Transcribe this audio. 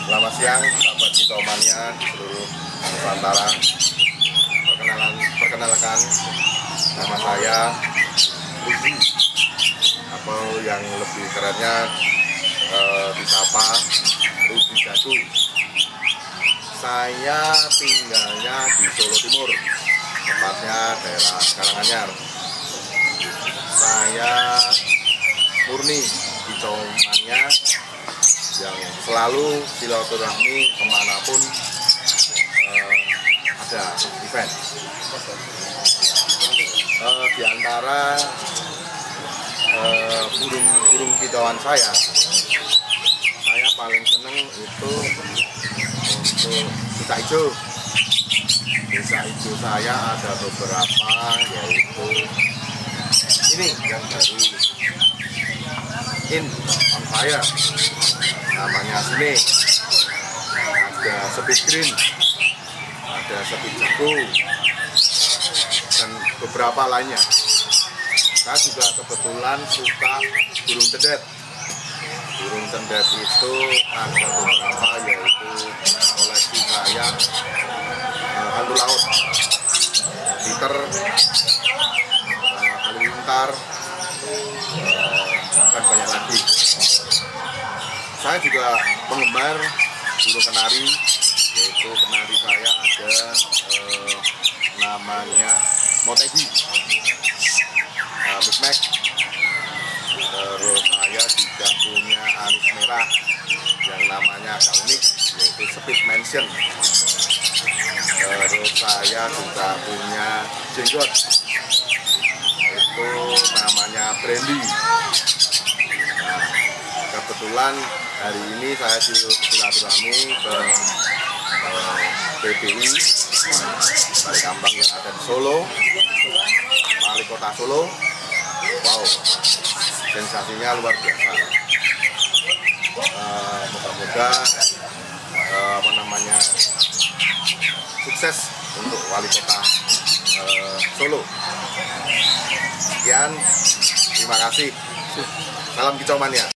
Selamat siang sahabat Kicauania di seluruh Nusantara. Perkenalkan nama saya Rudi, atau yang lebih kerennya disapa Rudi Jadu. Saya tinggalnya di Solo Timur, tepatnya daerah Karanganyar. Saya murni Kicauania yang selalu silaturahmi kemanapun ada event. Di antara burung kicauan saya paling seneng itu untuk cicak hijau. Cicak hijau saya ada beberapa, yaitu ini yang baru on fire, namanya sini. Ada speed green, ada speed jago, dan beberapa lainnya. Saya juga kebetulan suka burung cendet. Burung cendet itu ada beberapa, yaitu koleksi saya hantu laut, Peter, halilintar, dan banyak lagi. Saya juga penggemar burung kenari, yaitu kenari saya ada namanya Motegi, Mikmek. Terus saya juga punya anis merah yang namanya agak unik, yaitu Speed Mansion. Terus saya juga punya jenggot, itu namanya Brandy. Nah, kebetulan hari ini saya silaturahmi ke PPI Balikambang yang ada di Solo, Wali Kota Solo. Wow, sensasinya luar biasa. Moga-moga sukses untuk Wali Kota Solo. Sekian, terima kasih. Salam Kicauania.